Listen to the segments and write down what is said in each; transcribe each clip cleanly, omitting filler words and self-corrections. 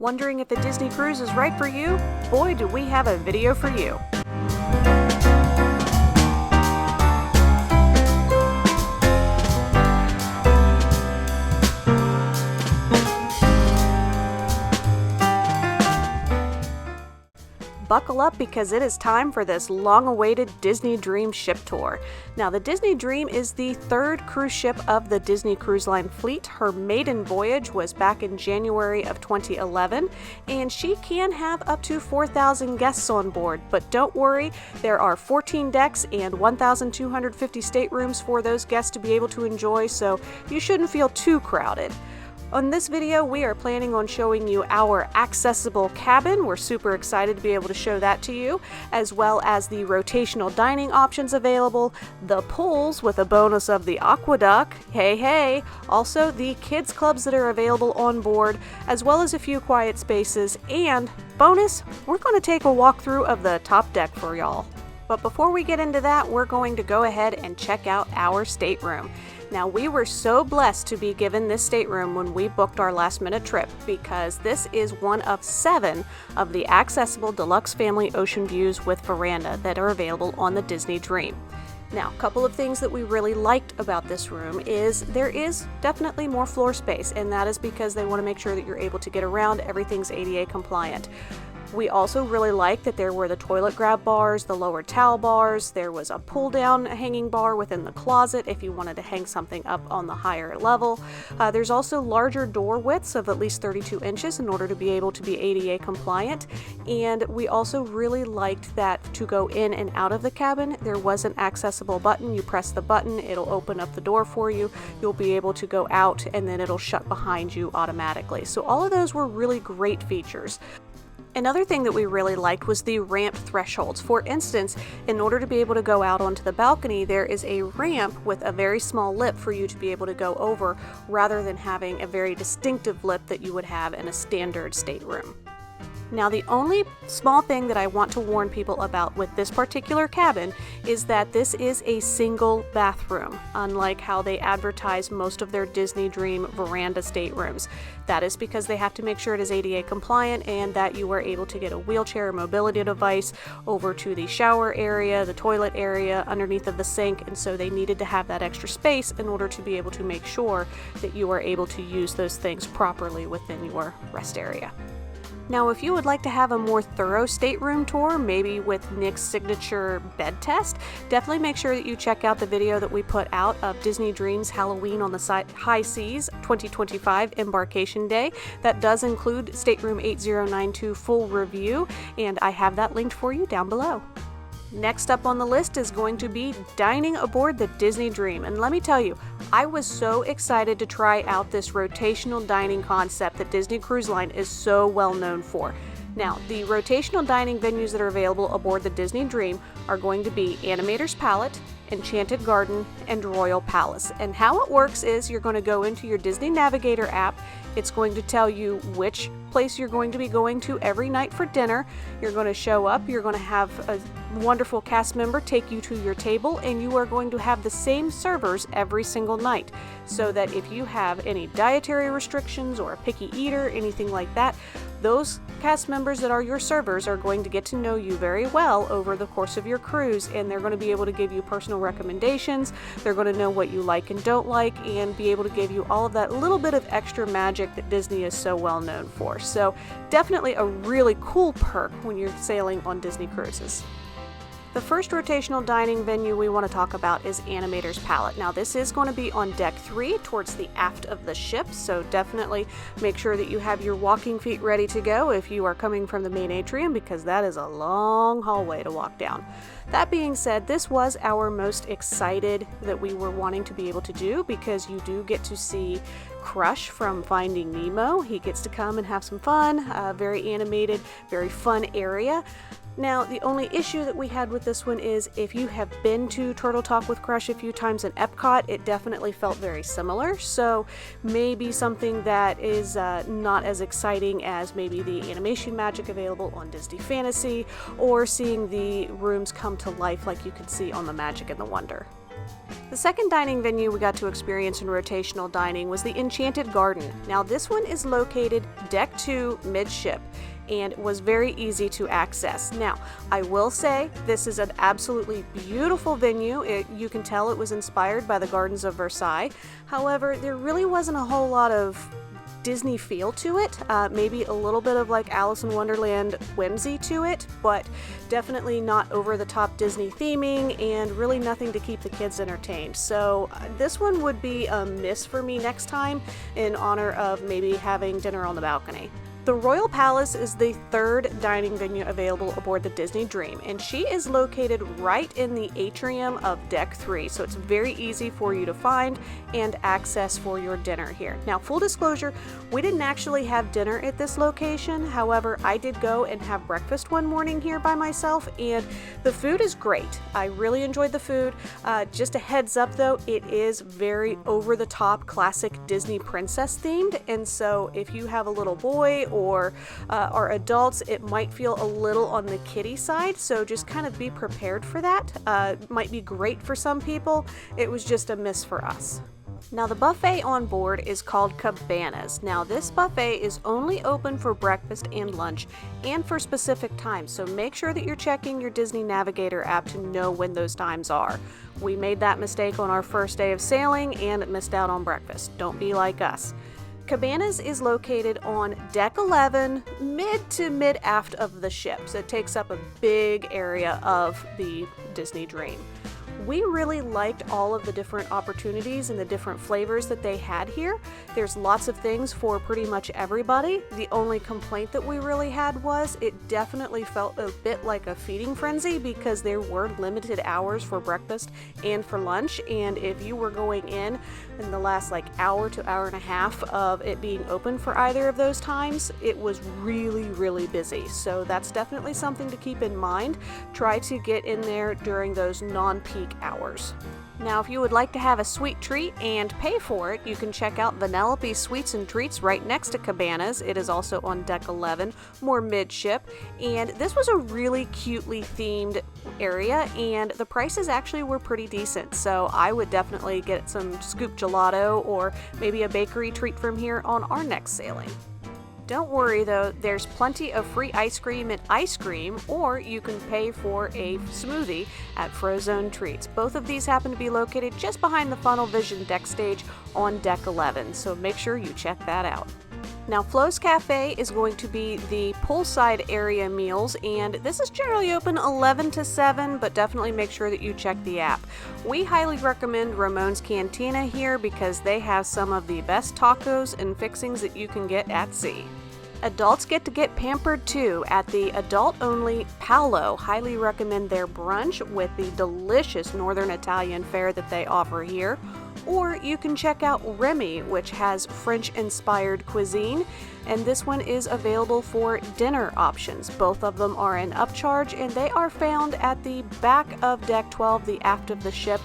Wondering if a Disney cruise is right for you? Boy, do we have a video for you. Buckle up because it is time for this long-awaited Disney Dream ship tour. Now, the Disney Dream is the third cruise ship of the Disney Cruise Line fleet. Her maiden voyage was back in January of 2011, and she can have up to 4,000 guests on board. But don't worry, there are 14 decks and 1,250 staterooms for those guests to be able to enjoy, so you shouldn't feel too crowded. On this video, we are planning on showing you our accessible cabin. We're super excited to be able to show that to you, as well as the rotational dining options available, the pools with a bonus of the AquaDuck, hey, also the kids clubs that are available on board, as well as a few quiet spaces, and bonus, we're going to take a walkthrough of the top deck for y'all. But before we get into that, we're going to go ahead and check out our stateroom. Now, we were so blessed to be given this stateroom when we booked our last-minute trip because this is one of 7 of the accessible deluxe family ocean views with veranda that are available on the Disney Dream. Now, a couple of things that we really liked about this room is there is definitely more floor space, and that is because they want to make sure that you're able to get around. Everything's ADA compliant. We also really liked that there were the toilet grab bars, the lower towel bars, there was a pull down hanging bar within the closet if you wanted to hang something up on the higher level. There's also larger door widths of at least 32 inches in order to be able to be ADA compliant. And we also really liked that to go in and out of the cabin, there was an accessible button. You press the button, it'll open up the door for you. You'll be able to go out and then it'll shut behind you automatically. So all of those were really great features. Another thing that we really liked was the ramp thresholds. For instance, in order to be able to go out onto the balcony, there is a ramp with a very small lip for you to be able to go over, rather than having a very distinctive lip that you would have in a standard stateroom. Now, the only small thing that I want to warn people about with this particular cabin is that this is a single bathroom, unlike how they advertise most of their Disney Dream veranda staterooms. That is because they have to make sure it is ADA compliant and that you are able to get a wheelchair or mobility device over to the shower area, the toilet area, underneath of the sink, and so they needed to have that extra space in order to be able to make sure that you are able to use those things properly within your rest area. Now, if you would like to have a more thorough stateroom tour, maybe with Nick's signature bed test, definitely make sure that you check out the video that we put out of Disney Dreams Halloween on the High Seas 2025 Embarkation Day. That does include Stateroom 8092 full review, and I have that linked for you down below. Next up on the list is going to be dining aboard the Disney Dream, and let me tell you, I was so excited to try out this rotational dining concept that Disney Cruise Line is so well known for. Now, the rotational dining venues that are available aboard the Disney Dream are going to be Animator's Palette, Enchanted Garden, and Royal Palace. And how it works is you're going to go into your Disney Navigator app. It's going to tell you which place you're going to be going to every night for dinner. You're going to show up, you're going to have a wonderful cast member take you to your table, and you are going to have the same servers every single night. So that if you have any dietary restrictions or a picky eater, anything like that, those cast members that are your servers are going to get to know you very well over the course of your cruise, and they're going to be able to give you personal recommendations. They're going to know what you like and don't like, and be able to give you all of that little bit of extra magic that Disney is so well known for. So definitely a really cool perk when you're sailing on Disney cruises. The first rotational dining venue we want to talk about is Animator's Palette. Now, this is going to be on deck 3 towards the aft of the ship, so definitely make sure that you have your walking feet ready to go if you are coming from the main atrium, because that is a long hallway to walk down. That being said, this was our most excited that we were wanting to be able to do, because you do get to see Crush from Finding Nemo. He gets to come and have some fun, very animated, very fun area. Now, the only issue that we had with this one is if you have been to Turtle Talk with Crush a few times in Epcot, it definitely felt very similar. So maybe something that is not as exciting as maybe the animation magic available on Disney Fantasy, or seeing the rooms come to life like you can see on the Magic and the Wonder. The second dining venue we got to experience in Rotational Dining was the Enchanted Garden. Now this one is located deck 2 midship and was very easy to access. Now, I will say this is an absolutely beautiful venue. You can tell it was inspired by the Gardens of Versailles. However, there really wasn't a whole lot of Disney feel to it, maybe a little bit of like Alice in Wonderland whimsy to it, but definitely not over the top Disney theming and really nothing to keep the kids entertained. So this one would be a miss for me next time in honor of maybe having dinner on the balcony. The Royal Palace is the third dining venue available aboard the Disney Dream, and she is located right in the atrium of Deck 3, so it's very easy for you to find and access for your dinner here. Now, full disclosure, we didn't actually have dinner at this location. However, I did go and have breakfast one morning here by myself, and the food is great. I really enjoyed the food. Just a heads up though, it is very over-the-top classic Disney princess themed, and so if you have a little boy or are adults, it might feel a little on the kiddie side, so just kind of be prepared for that. Might be great for some people. It was just a miss for us. Now the buffet on board is called Cabanas. Now this buffet is only open for breakfast and lunch and for specific times, so make sure that you're checking your Disney Navigator app to know when those times are. We made that mistake on our first day of sailing and missed out on breakfast. Don't be like us. Cabanas is located on Deck 11, mid to mid-aft of the ship, so it takes up a big area of the Disney Dream. We really liked all of the different opportunities and the different flavors that they had here. There's lots of things for pretty much everybody. The only complaint that we really had was it definitely felt a bit like a feeding frenzy because there were limited hours for breakfast and for lunch, and if you were going in the last like hour to hour and a half of it being open for either of those times, it was really busy. So that's definitely something to keep in mind. Try to get in there during those non-peak hours. Now, if you would like to have a sweet treat and pay for it, you can check out Vanellope Sweets and Treats right next to Cabanas. It is also on Deck 11, more midship, and this was a really cutely themed area, and the prices actually were pretty decent, so I would definitely get some scoop gelato or maybe a bakery treat from here on our next sailing. Don't worry though, there's plenty of free ice cream at Ice Cream, or you can pay for a smoothie at Frozone Treats. Both of these happen to be located just behind the Funnel Vision deck stage on Deck 11, so make sure you check that out. Now, Flo's Cafe is going to be the poolside area meals, and this is generally open 11 to 7, but definitely make sure that you check the app. We highly recommend Ramon's Cantina here because they have some of the best tacos and fixings that you can get at sea. Adults get pampered too at the adult-only Palo. Highly recommend their brunch with the delicious Northern Italian fare that they offer here. Or you can check out Remy, which has French-inspired cuisine, and this one is available for dinner options. Both of them are an upcharge, and they are found at the back of Deck 12, the aft of the ship.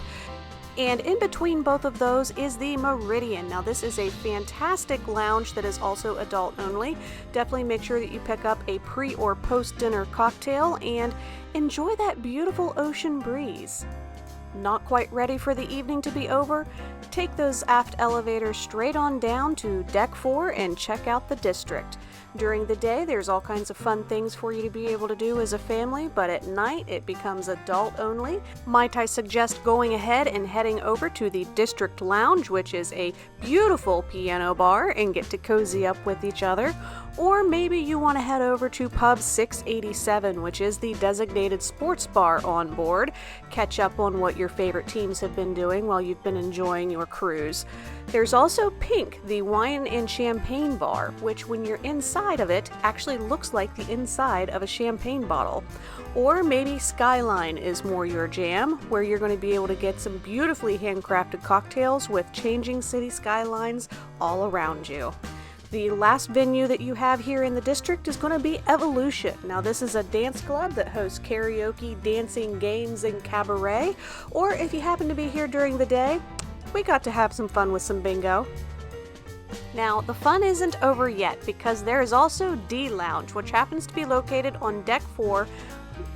And in between both of those is the Meridian. Now this is a fantastic lounge that is also adult only. Definitely make sure that you pick up a pre or post dinner cocktail and enjoy that beautiful ocean breeze. Not quite ready for the evening to be over? Take those aft elevators straight on down to Deck 4 and check out the district. During the day, there's all kinds of fun things for you to be able to do as a family, but at night, it becomes adult only. Might I suggest going ahead and heading over to the District Lounge, which is a beautiful piano bar, and get to cozy up with each other. Or maybe you want to head over to Pub 687, which is the designated sports bar on board. Catch up on what your favorite teams have been doing while you've been enjoying your cruise. There's also Pink, the wine and champagne bar, which when you're inside of it actually looks like the inside of a champagne bottle. Or maybe Skyline is more your jam, where you're going to be able to get some beautifully handcrafted cocktails with changing city skylines all around you. The last venue that you have here in the district is going to be Evolution. Now this is a dance club that hosts karaoke, dancing, games, and cabaret. Or if you happen to be here during the day, we got to have some fun with some bingo. Now the fun isn't over yet because there is also D Lounge, which happens to be located on Deck 4,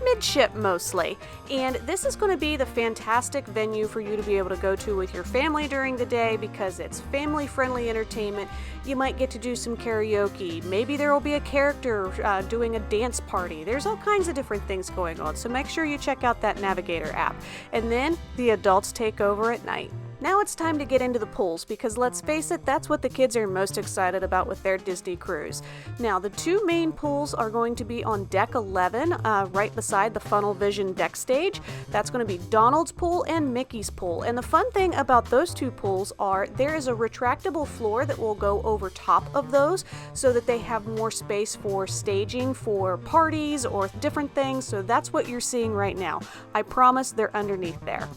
midship mostly. And this is going to be the fantastic venue for you to be able to go to with your family during the day because it's family-friendly entertainment. You might get to do some karaoke. Maybe there will be a character doing a dance party. There's all kinds of different things going on, so make sure you check out that Navigator app. And then the adults take over at night. Now it's time to get into the pools because let's face it, that's what the kids are most excited about with their Disney cruise. Now the two main pools are going to be on deck 11, right beside the Funnel Vision deck stage. That's going to be Donald's pool and Mickey's pool. And the fun thing about those two pools are there is a retractable floor that will go over top of those so that they have more space for staging for parties or different things. So that's what you're seeing right now. I promise they're underneath there.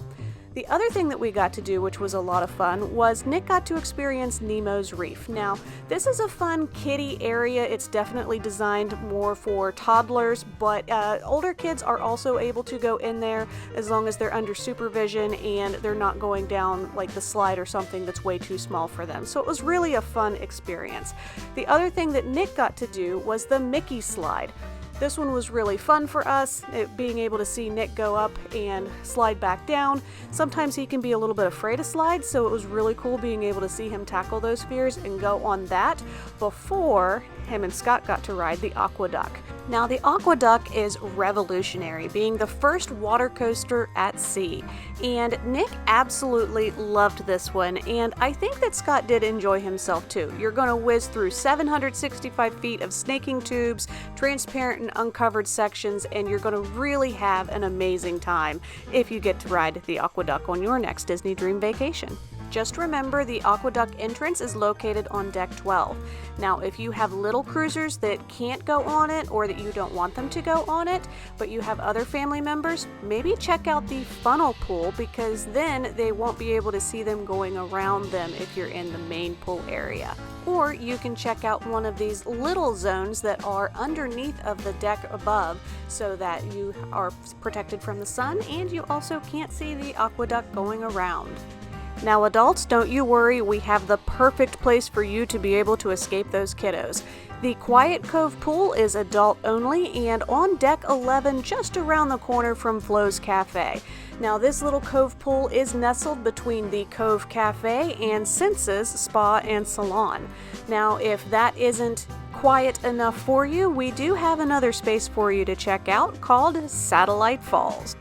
The other thing that we got to do, which was a lot of fun, was Nick got to experience Nemo's Reef. Now, this is a fun kiddie area. It's definitely designed more for toddlers, but older kids are also able to go in there as long as they're under supervision and they're not going down like the slide or something that's way too small for them. So it was really a fun experience. The other thing that Nick got to do was the Mickey slide. This one was really fun for us, being able to see Nick go up and slide back down. Sometimes he can be a little bit afraid of slides, so it was really cool being able to see him tackle those fears and go on that before him and Scott got to ride the AquaDuck. Now the AquaDuck is revolutionary, being the first water coaster at sea. And Nick absolutely loved this one, and I think that Scott did enjoy himself too. You're going to whiz through 765 feet of snaking tubes, transparent and uncovered sections, and you're going to really have an amazing time if you get to ride the AquaDuck on your next Disney Dream vacation. Just remember the AquaDuck entrance is located on deck 12. Now if you have little cruisers that can't go on it or that you don't want them to go on it, but you have other family members, maybe check out the funnel pool because then they won't be able to see them going around them if you're in the main pool area. Or you can check out one of these little zones that are underneath of the deck above so that you are protected from the sun and you also can't see the AquaDuck going around. Now adults, don't you worry, we have the perfect place for you to be able to escape those kiddos. The Quiet Cove pool is adult only and on deck 11 just around the corner from Flo's Cafe. Now this little cove pool is nestled between the Cove Cafe and Senses Spa and Salon. Now if that isn't quiet enough for you, we do have another space for you to check out called Satellite Falls.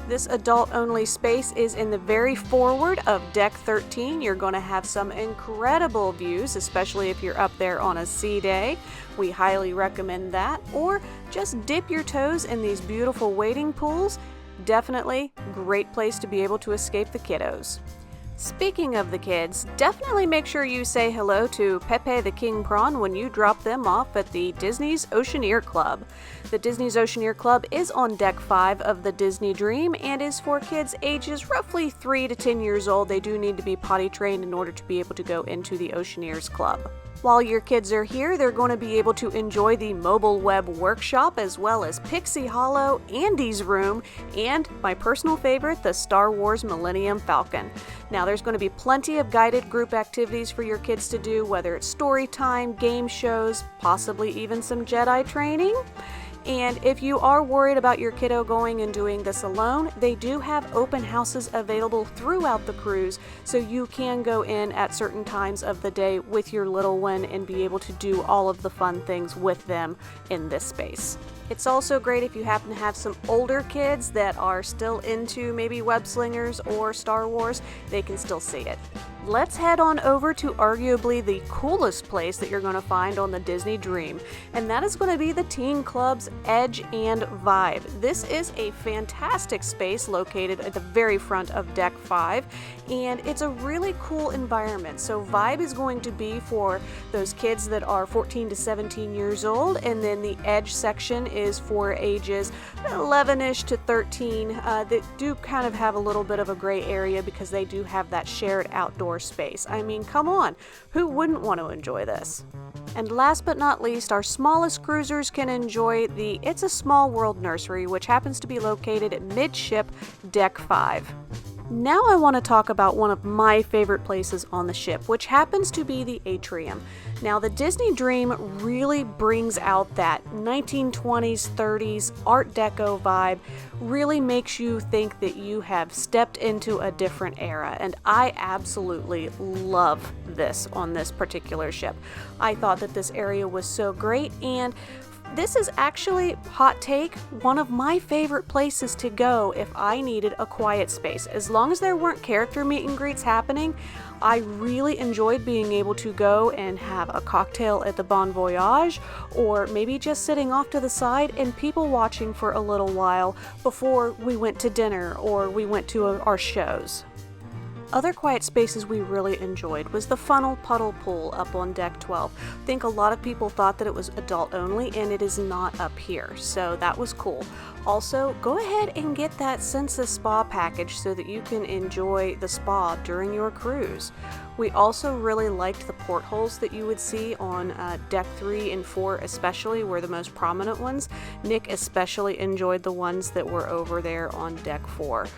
This adult-only space is in the very forward of deck 13. You're going to have some incredible views, especially if you're up there on a sea day. We highly recommend that. Or just dip your toes in these beautiful wading pools. Definitely great place to be able to escape the kiddos. Speaking of the kids, definitely make sure you say hello to Pepe the King Prawn when you drop them off at the Disney's Oceaneer Club. The Disney's Oceaneer Club is on deck 5 of the Disney Dream and is for kids ages roughly 3 to 10 years old. They do need to be potty trained in order to be able to go into the Oceaneers Club. While your kids are here, they're going to be able to enjoy the mobile web workshop as well as Pixie Hollow, Andy's Room, and my personal favorite, the Star Wars Millennium Falcon. Now there's going to be plenty of guided group activities for your kids to do, whether it's story time, game shows, possibly even some Jedi training. And if you are worried about your kiddo going and doing this alone, they do have open houses available throughout the cruise, so you can go in at certain times of the day with your little one and be able to do all of the fun things with them in this space. It's also great if you happen to have some older kids that are still into maybe web slingers or Star Wars, they can still see it. Let's head on over to arguably the coolest place that you're going to find on the Disney Dream, and that is going to be the Teen Club's Edge and Vibe. This is a fantastic space located at the very front of Deck 5, and it's a really cool environment. So Vibe is going to be for those kids that are 14 to 17 years old, and then the Edge section is for ages 11-ish to 13 that do kind of have a little bit of a gray area because they do have that shared outdoor space. I mean, come on, who wouldn't want to enjoy this? And last but not least, our smallest cruisers can enjoy the It's a Small World nursery, which happens to be located at midship Deck 5. Now I want to talk about one of my favorite places on the ship, which happens to be the Atrium. Now, the Disney Dream really brings out that 1920s, 30s Art Deco vibe, really makes you think that you have stepped into a different era, and I absolutely love this on this particular ship. I thought that this area was so great, and this is actually, hot take, one of my favorite places to go if I needed a quiet space. As long as there weren't character meet and greets happening, I really enjoyed being able to go and have a cocktail at the Bon Voyage, or maybe just sitting off to the side and people watching for a little while before we went to dinner or we went to our shows. Other quiet spaces we really enjoyed was the Funnel Puddle Pool up on deck 12. I think a lot of people thought that it was adult only, and it is not up here, so that was cool. Also, go ahead and get that Sensa Spa package so that you can enjoy the spa during your cruise. We also really liked the portholes that you would see on deck 3 and 4 especially, were the most prominent ones. Nick especially enjoyed the ones that were over there on deck 4.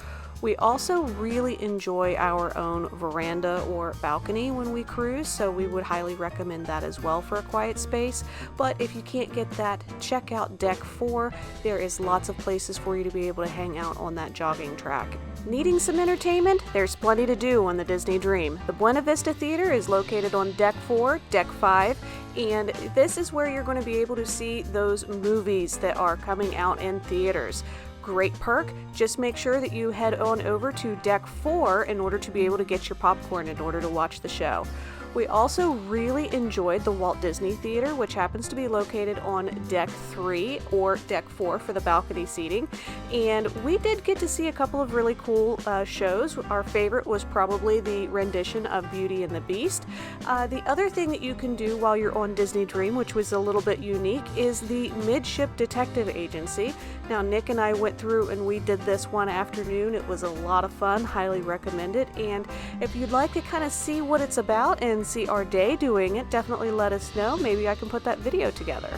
We also really enjoy our own veranda or balcony when we cruise, so we would highly recommend that as well for a quiet space. But if you can't get that, check out deck 4. There is lots of places for you to be able to hang out on that jogging track. Needing some entertainment? There's plenty to do on the Disney Dream. The Buena Vista Theater is located on deck 4, deck 5, and this is where you're going to be able to see those movies that are coming out in theaters. Great perk, just make sure that you head on over to deck 4 in order to be able to get your popcorn in order to watch the show. We also really enjoyed the Walt Disney Theater, which happens to be located on deck 3 or deck 4 for the balcony seating. And we did get to see a couple of really cool shows. Our favorite was probably the rendition of Beauty and the Beast. The other thing that you can do while you're on Disney Dream, which was a little bit unique, is the Midship Detective Agency. Now, Nick and I went through and we did this one afternoon. It was a lot of fun, highly recommend it. And if you'd like to kind of see what it's about and see our day doing it, definitely let us know. Maybe I can put that video together.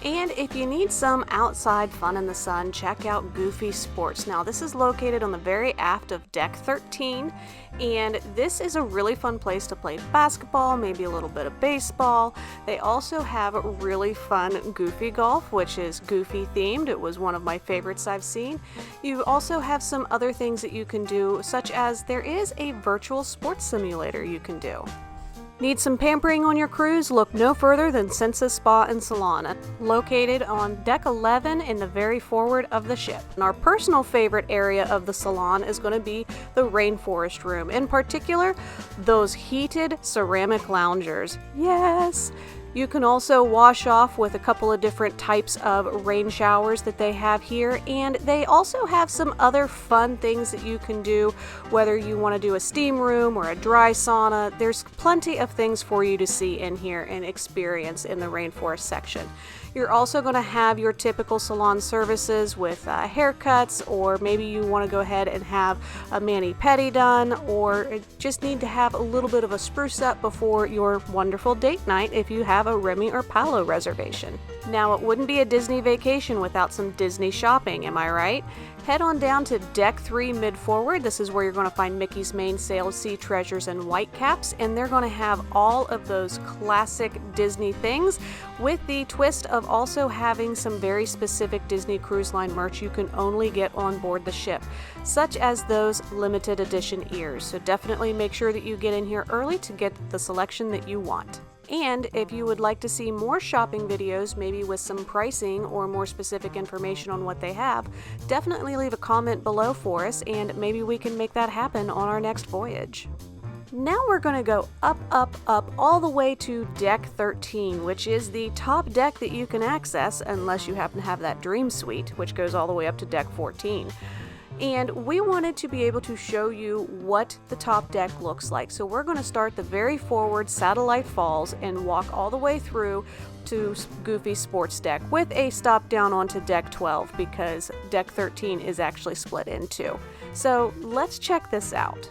And if you need some outside fun in the sun, check out Goofy Sports. Now, this is located on the very aft of deck 13, and this is a really fun place to play basketball, maybe a little bit of baseball. They also have really fun Goofy Golf, which is Goofy themed. It was one of my favorites I've seen. You also have some other things that you can do, such as there is a virtual sports simulator you can do. Need some pampering on your cruise? Look no further than Sensa Spa and Salon, located on deck 11 in the very forward of the ship. And our personal favorite area of the salon is going to be the rainforest room. In particular, those heated ceramic loungers. Yes! You can also wash off with a couple of different types of rain showers that they have here, and they also have some other fun things that you can do, whether you want to do a steam room or a dry sauna. There's plenty of things for you to see in here and experience in the rainforest section. You're also going to have your typical salon services with haircuts, or maybe you want to go ahead and have a mani-pedi done, or just need to have a little bit of a spruce up before your wonderful date night if you have a Remy or Palo reservation. Now, it wouldn't be a Disney vacation without some Disney shopping, am I right? Head on down to deck 3 mid-forward. This is where you're going to find Mickey's Main Sail, Sea Treasures, and Whitecaps, and they're going to have all of those classic Disney things, with the twist of also having some very specific Disney Cruise Line merch you can only get on board the ship, such as those limited edition ears. So definitely make sure that you get in here early to get the selection that you want. And if you would like to see more shopping videos, maybe with some pricing or more specific information on what they have, definitely leave a comment below for us, and maybe we can make that happen on our next voyage. Now we're going to go up, up, up all the way to deck 13, which is the top deck that you can access unless you happen to have that Dream Suite, which goes all the way up to deck 14. And we wanted to be able to show you what the top deck looks like. So we're going to start the very forward Satellite Falls and walk all the way through to Goofy Sports Deck, with a stop down onto deck 12 because deck 13 is actually split in two. So let's check this out.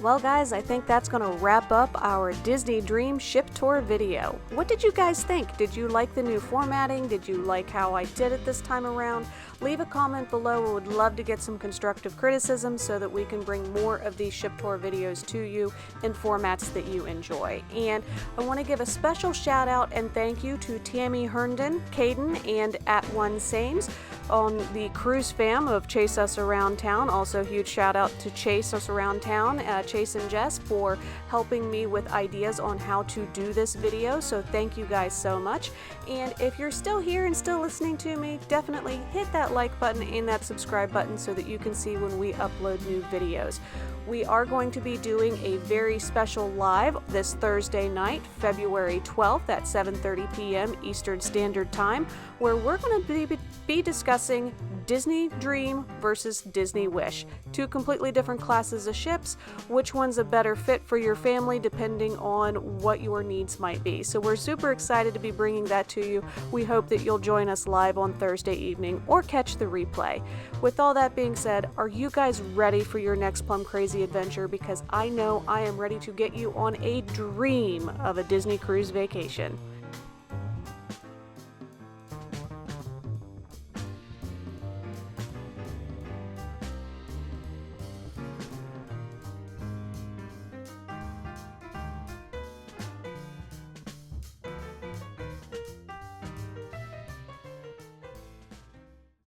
Well guys, I think that's going to wrap up our Disney Dream ship tour video. What did you guys think? Did you like the new formatting? Did you like how I did it this time around? Leave a comment below. We would love to get some constructive criticism so that we can bring more of these ship tour videos to you in formats that you enjoy. And I want to give a special shout out and thank you to Tammy Herndon, Caden, and @1Sames on the cruise fam of Chase Us Around Town. Also huge shout out to Chase Us Around Town, Chase and Jess, for helping me with ideas on how to do this video. So thank you guys so much. And if you're still here and still listening to me, definitely hit that like button and that subscribe button so that you can see when we upload new videos. We are going to be doing a very special live this Thursday night, February 12th at 7:30 p.m. Eastern Standard Time, where we're going to be discussing Disney Dream versus Disney Wish. Two completely different classes of ships. Which one's a better fit for your family depending on what your needs might be. So we're super excited to be bringing that to you. We hope that you'll join us live on Thursday evening or catch the replay. With all that being said, are you guys ready for your next Plum Crazy adventure? Because I know I am ready to get you on a dream of a Disney cruise vacation.